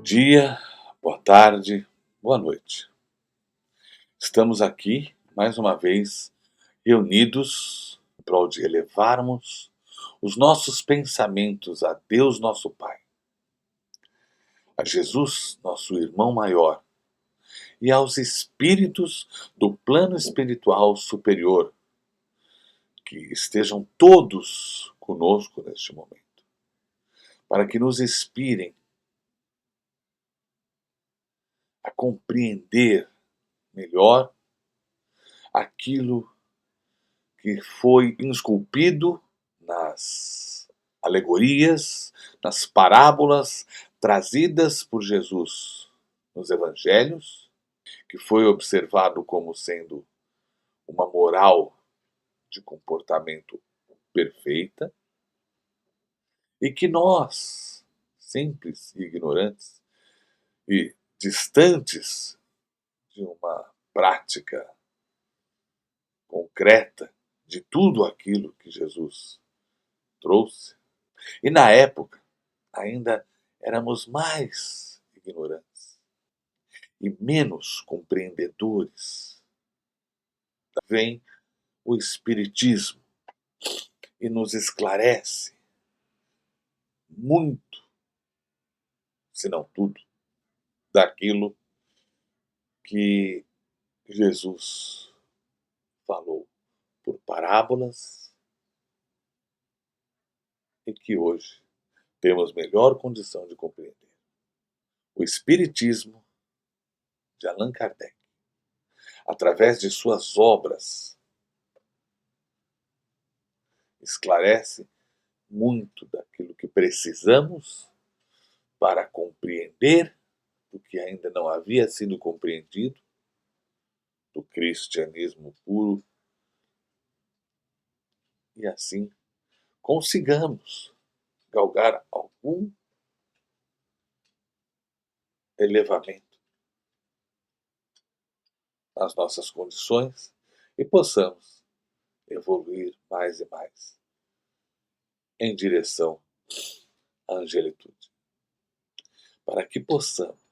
Dia, boa tarde, boa noite. Estamos aqui, mais uma vez, reunidos em prol de elevarmos os nossos pensamentos a Deus nosso Pai, a Jesus, nosso irmão maior, e aos espíritos do plano espiritual superior, que estejam todos conosco neste momento, para que nos inspirem a compreender melhor aquilo que foi esculpido nas alegorias, nas parábolas trazidas por Jesus nos evangelhos, que foi observado como sendo uma moral de comportamento perfeita, e que nós, simples e ignorantes e distantes de uma prática concreta de tudo aquilo que Jesus trouxe, e na época ainda éramos mais ignorantes e menos compreendedores. Vem o Espiritismo e nos esclarece muito, se não tudo, daquilo que Jesus falou por parábolas e que hoje temos melhor condição de compreender. O Espiritismo de Allan Kardec, através de suas obras, esclarece muito daquilo que precisamos para compreender o que ainda não havia sido compreendido do cristianismo puro, e assim consigamos galgar algum elevamento nas nossas condições e possamos evoluir mais e mais em direção à angelitude, para que possamos,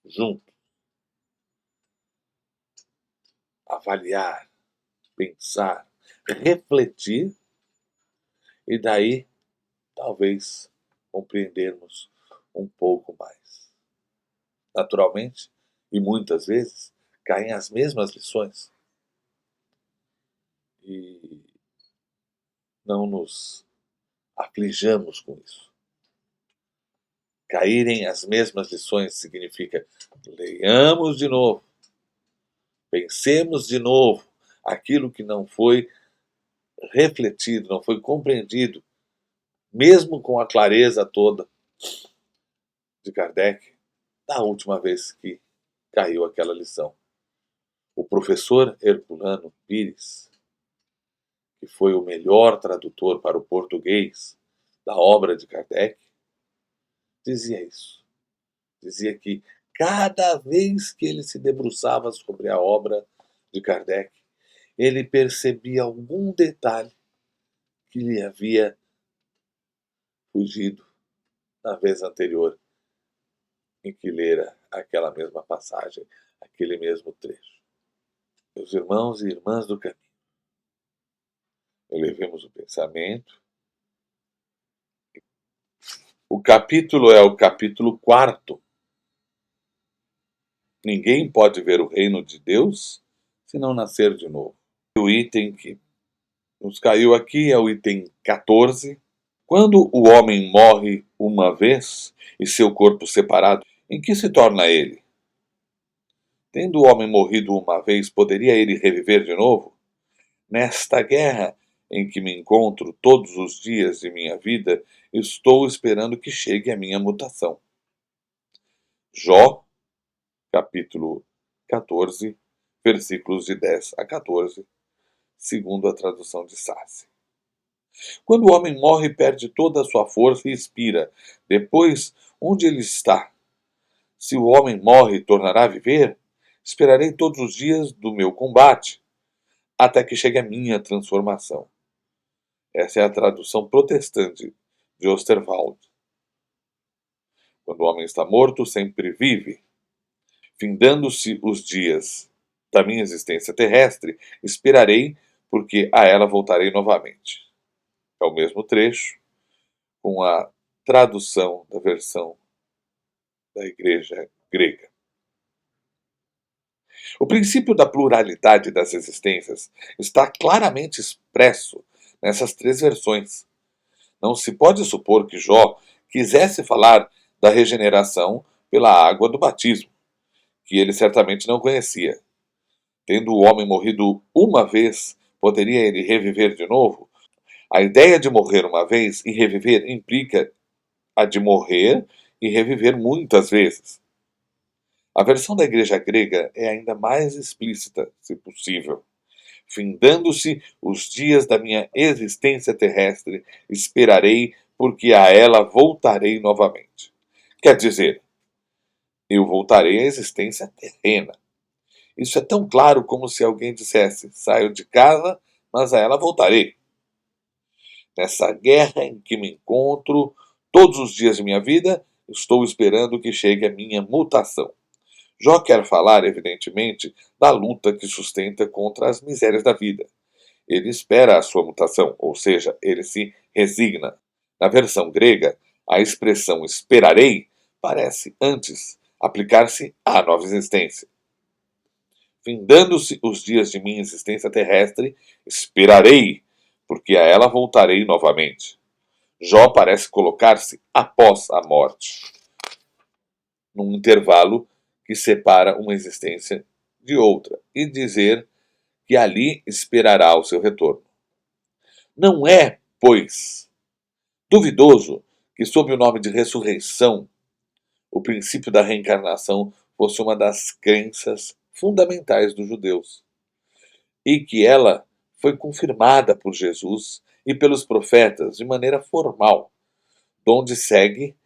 juntos, avaliar, pensar, refletir e daí talvez compreendermos um pouco mais. Naturalmente, e muitas vezes, caem as mesmas lições e não nos aflijamos com isso. Caírem as mesmas lições significa leiamos de novo, pensemos de novo aquilo que não foi refletido, não foi compreendido, mesmo com a clareza toda de Kardec, da última vez que caiu aquela lição. O professor Herculano Pires, que foi o melhor tradutor para o português da obra de Kardec, dizia isso. Dizia que cada vez que ele se debruçava sobre a obra de Kardec, ele percebia algum detalhe que lhe havia fugido na vez anterior em que lera aquela mesma passagem, aquele mesmo trecho. Meus irmãos e irmãs do caminho, elevemos o pensamento. O capítulo é o capítulo 4. Ninguém pode ver o reino de Deus se não nascer de novo. O item que nos caiu aqui é o item 14. Quando o homem morre uma vez e seu corpo separado, em que se torna ele? Tendo o homem morrido uma vez, poderia ele reviver de novo? Nesta guerra em que me encontro todos os dias de minha vida, estou esperando que chegue a minha mutação. Jó, capítulo 14, versículos de 10 a 14, segundo a tradução de Sassi. Quando o homem morre, perde toda a sua força e expira. Depois, onde ele está? Se o homem morre, tornará a viver? Esperarei todos os dias do meu combate, até que chegue a minha transformação. Essa é a tradução protestante de Osterwald. Quando o homem está morto, sempre vive. Findando-se os dias da minha existência terrestre, esperarei, porque a ela voltarei novamente. É o mesmo trecho, com a tradução da versão da Igreja grega. O princípio da pluralidade das existências está claramente expresso nessas três versões. Não se pode supor que Jó quisesse falar da regeneração pela água do batismo, que ele certamente não conhecia. Tendo o homem morrido uma vez, poderia ele reviver de novo? A ideia de morrer uma vez e reviver implica a de morrer e reviver muitas vezes. A versão da Igreja grega é ainda mais explícita, se possível. Findando-se os dias da minha existência terrestre, esperarei, porque a ela voltarei novamente. Quer dizer, eu voltarei à existência terrena. Isso é tão claro como se alguém dissesse: saio de casa, mas a ela voltarei. Nessa guerra em que me encontro todos os dias de minha vida, estou esperando que chegue a minha mutação. Jó quer falar, evidentemente, da luta que sustenta contra as misérias da vida. Ele espera a sua mutação, ou seja, ele se resigna. Na versão grega, a expressão esperarei parece, antes, aplicar-se à nova existência. Findando-se os dias de minha existência terrestre, esperarei, porque a ela voltarei novamente. Jó parece colocar-se após a morte, num intervalo que separa uma existência de outra, e dizer que ali esperará o seu retorno. Não é, pois, duvidoso que, sob o nome de ressurreição, o princípio da reencarnação fosse uma das crenças fundamentais dos judeus, e que ela foi confirmada por Jesus e pelos profetas de maneira formal, donde segue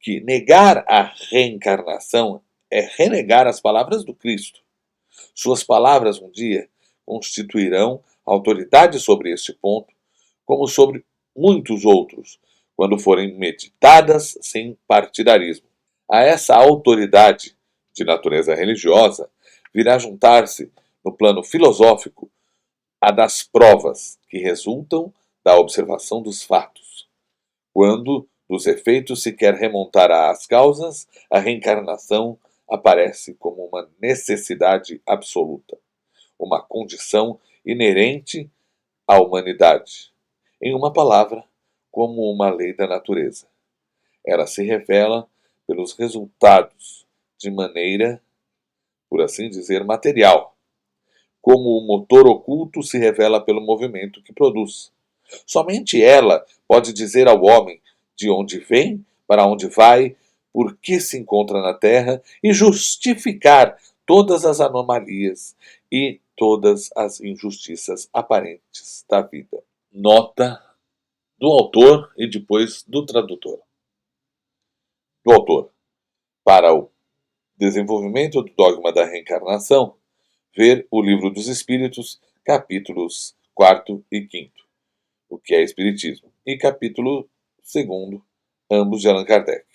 que negar a reencarnação é renegar as palavras do Cristo. Suas palavras um dia constituirão autoridade sobre este ponto, como sobre muitos outros, quando forem meditadas sem partidarismo. A essa autoridade de natureza religiosa virá juntar-se, no plano filosófico, a das provas que resultam da observação dos fatos. Quando dos efeitos se quer remontar às causas, a reencarnação aparece como uma necessidade absoluta, uma condição inerente à humanidade. Em uma palavra, como uma lei da natureza. Ela se revela pelos resultados de maneira, por assim dizer, material, como o motor oculto se revela pelo movimento que produz. Somente ela pode dizer ao homem de onde vem, para onde vai, por que se encontra na Terra e justificar todas as anomalias e todas as injustiças aparentes da vida. Nota do autor e depois do tradutor. Do autor. Para o desenvolvimento do dogma da reencarnação, ver o Livro dos Espíritos, capítulos 4 e 5, o que é Espiritismo, e capítulo 2, ambos de Allan Kardec.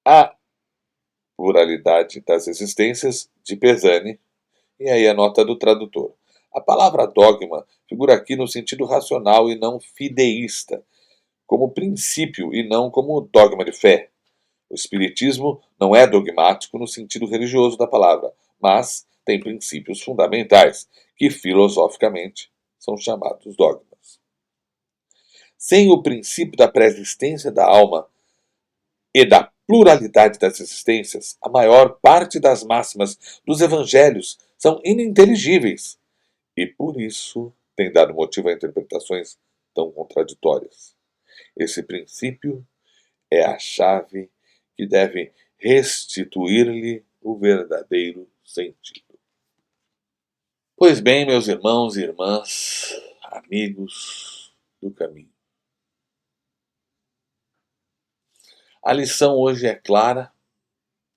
A pluralidade das existências, de Pesani, e aí a nota do tradutor. A palavra dogma figura aqui no sentido racional e não fideísta, como princípio e não como dogma de fé. O Espiritismo não é dogmático no sentido religioso da palavra, mas tem princípios fundamentais, que filosoficamente são chamados dogmas. Sem o princípio da pré-existência da alma e da pluralidade das existências, a maior parte das máximas dos evangelhos são ininteligíveis e, por isso, tem dado motivo a interpretações tão contraditórias. Esse princípio é a chave que deve restituir-lhe o verdadeiro sentido. Pois bem, meus irmãos e irmãs, amigos do caminho. A lição hoje é clara,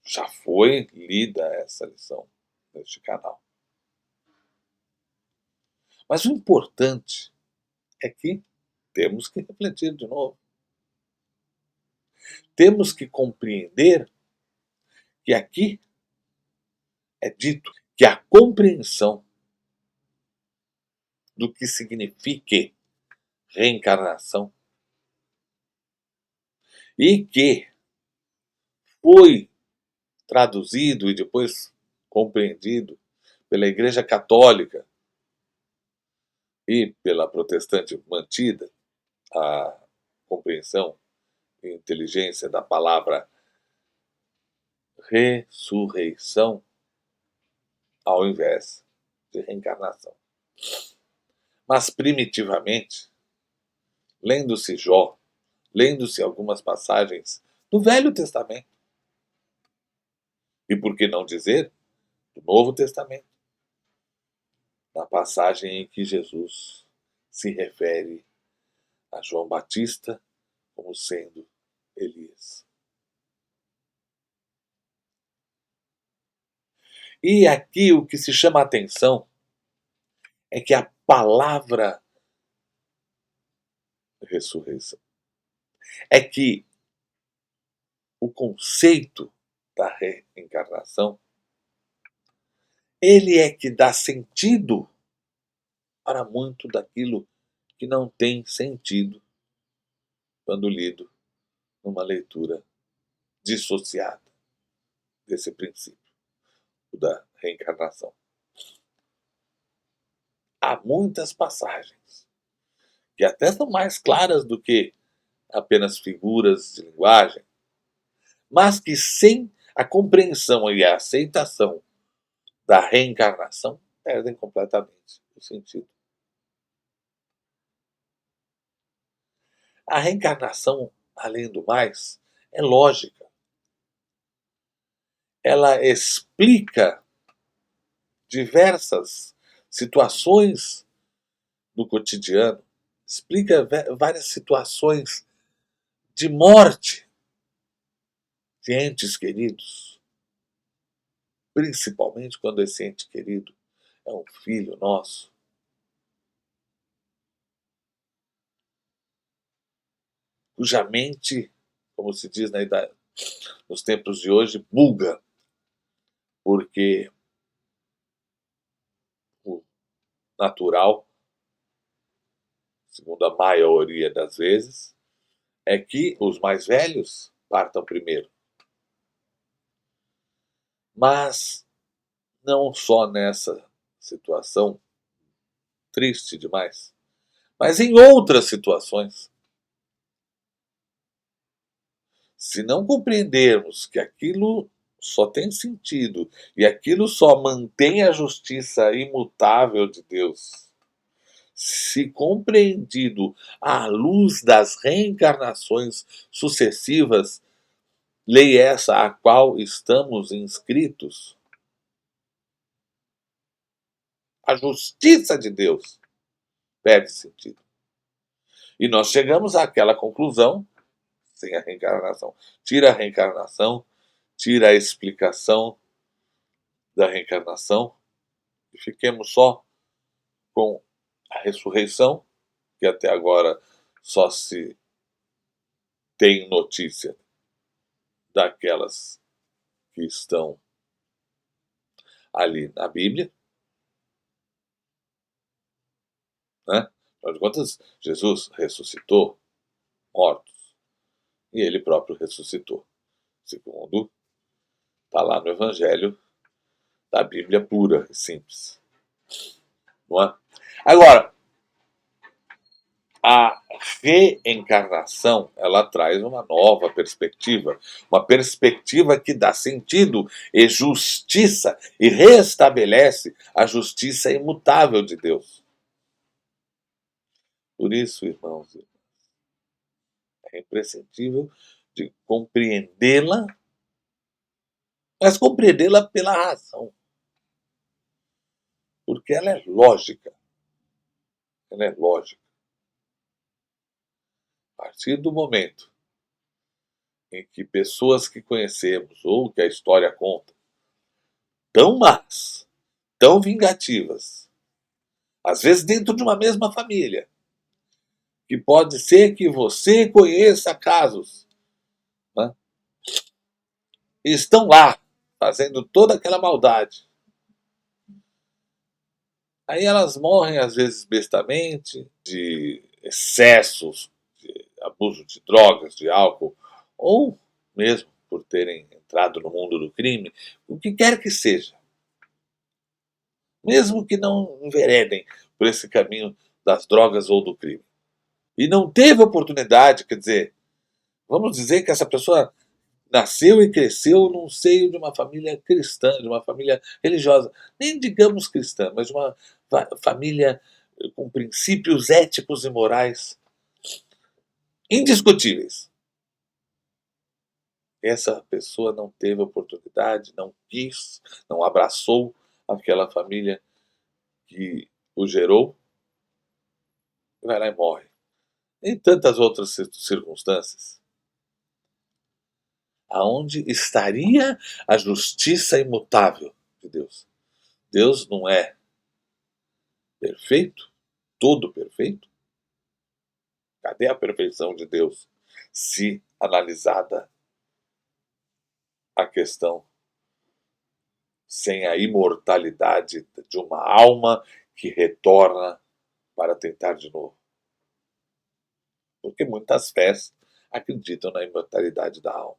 já foi lida essa lição neste canal. Mas o importante é que temos que refletir de novo. temos que compreender que aqui é dito que a compreensão do que significa reencarnação e que foi traduzido e depois compreendido pela Igreja Católica e pela protestante mantida, a compreensão e inteligência da palavra ressurreição ao invés de reencarnação. Mas primitivamente, lendo-se Jó, lendo-se algumas passagens do Velho Testamento, e por que não dizer do Novo Testamento, na passagem em que Jesus se refere a João Batista como sendo Elias. E aqui o que se chama a atenção é que a palavra ressurreição é que o conceito da reencarnação ele é que dá sentido para muito daquilo que não tem sentido quando lido numa leitura dissociada desse princípio da reencarnação. Há muitas passagens que até são mais claras do que apenas figuras de linguagem, mas que sem a compreensão e a aceitação da reencarnação perdem completamente o sentido. A reencarnação, além do mais, é lógica. Ela explica diversas situações do cotidiano, explica várias situações de morte de entes queridos, principalmente quando esse ente querido é um filho nosso. Cuja mente, como se diz na idade, nos tempos de hoje, buga, porque o natural, segundo a maioria das vezes, é que os mais velhos partam primeiro. Mas não só nessa situação triste demais, mas em outras situações. Se não compreendermos que aquilo só tem sentido e aquilo só mantém a justiça imutável de Deus, se compreendido à luz das reencarnações sucessivas, lei essa a qual estamos inscritos, a justiça de Deus perde sentido. E nós chegamos àquela conclusão sem a reencarnação. Tira a reencarnação, tira a explicação da reencarnação e fiquemos só com a ressurreição, que até agora só se tem notícia daquelas que estão ali na Bíblia, né? Afinal de contas, Jesus ressuscitou mortos e ele próprio ressuscitou, segundo está lá no Evangelho da Bíblia pura e simples. Não é? Agora, a reencarnação ela traz uma nova perspectiva, uma perspectiva que dá sentido e justiça e restabelece a justiça imutável de Deus. Por isso, irmãos, é imprescindível de compreendê-la, mas compreendê-la pela razão. Porque ela é lógica. Ela é lógica. A partir do momento em que pessoas que conhecemos ou que a história conta, tão más, tão vingativas, às vezes dentro de uma mesma família, que pode ser que você conheça casos e estão lá, fazendo toda aquela maldade. Aí elas morrem, às vezes, bestamente, de excessos, de abuso de drogas, de álcool, ou mesmo por terem entrado no mundo do crime, o que quer que seja. Mesmo que não enveredem por esse caminho das drogas ou do crime. E não teve oportunidade, quer dizer, vamos dizer que essa pessoa nasceu e cresceu num seio de uma família cristã, de uma família religiosa. Nem digamos cristã, mas de uma família com princípios éticos e morais indiscutíveis. Essa pessoa não teve oportunidade, não quis, não abraçou aquela família que o gerou, vai lá e morre. Em tantas outras circunstâncias. Aonde estaria a justiça imutável de Deus? Deus não é perfeito? Todo perfeito? Cadê a perfeição de Deus? Se analisada a questão sem a imortalidade de uma alma que retorna para tentar de novo. Porque muitas fés acreditam na imortalidade da alma.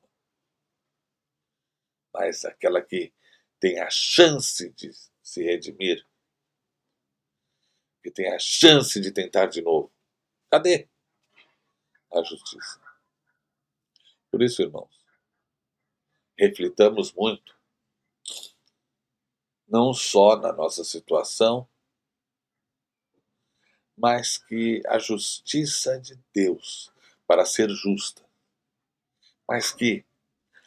Mas aquela que tem a chance de se redimir, que tem a chance de tentar de novo, cadê a justiça? Por isso, irmãos, reflitamos muito, não só na nossa situação, mas que a justiça de Deus, para ser justa, mas que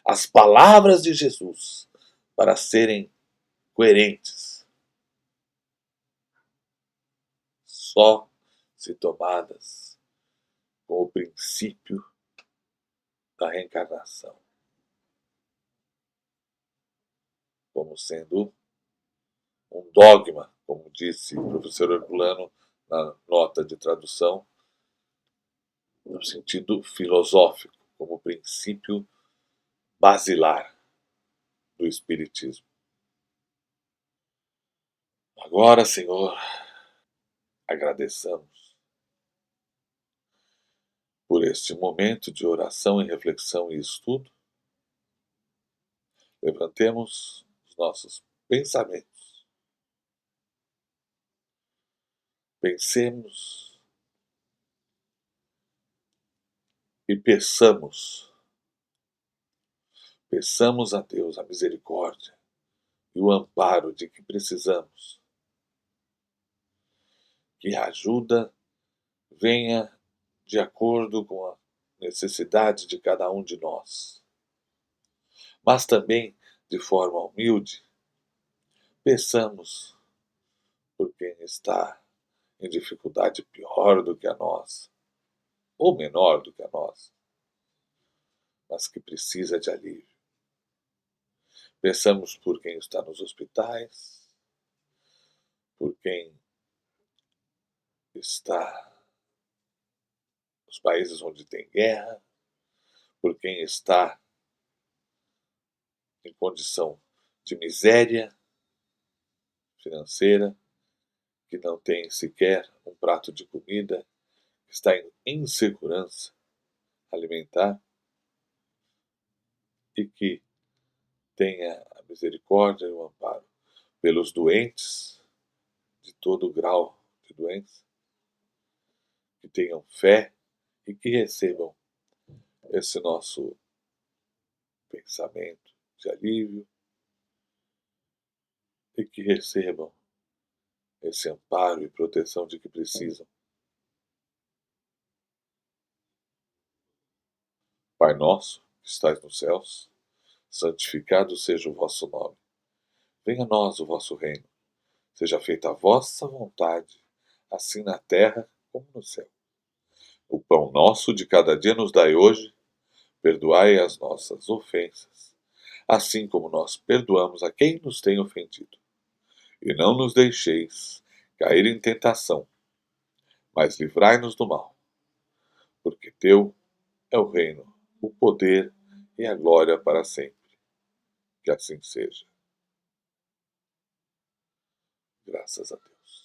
as palavras de Jesus, para serem coerentes, só se tomadas com o princípio da reencarnação, como sendo um dogma, como disse o professor Herculano na nota de tradução, no sentido filosófico, como princípio basilar do Espiritismo. Agora, Senhor, agradeçamos por este momento de oração e reflexão e estudo. Levantemos os nossos pensamentos. Pensemos e peçamos a Deus a misericórdia e o amparo de que precisamos. Que a ajuda venha de acordo com a necessidade de cada um de nós. Mas também, de forma humilde, peçamos por quem está em dificuldade pior do que a nossa, ou menor do que a nossa, mas que precisa de alívio. Peçamos por quem está nos hospitais, por quem está nos países onde tem guerra, por quem está em condição de miséria financeira, que não tem sequer um prato de comida, que está em insegurança alimentar e que tenha a misericórdia e o amparo pelos doentes de todo grau de doença, que tenham fé e que recebam esse nosso pensamento de alívio e que recebam esse amparo e proteção de que precisam. Pai nosso, que estais nos céus, santificado seja o vosso nome. Venha a nós o vosso reino. Seja feita a vossa vontade, assim na terra como no céu. O pão nosso de cada dia nos dai hoje. Perdoai as nossas ofensas, assim como nós perdoamos a quem nos tem ofendido. E não nos deixeis cair em tentação, mas livrai-nos do mal. Porque teu é o reino, o poder e a glória para sempre. Que assim seja. Graças a Deus.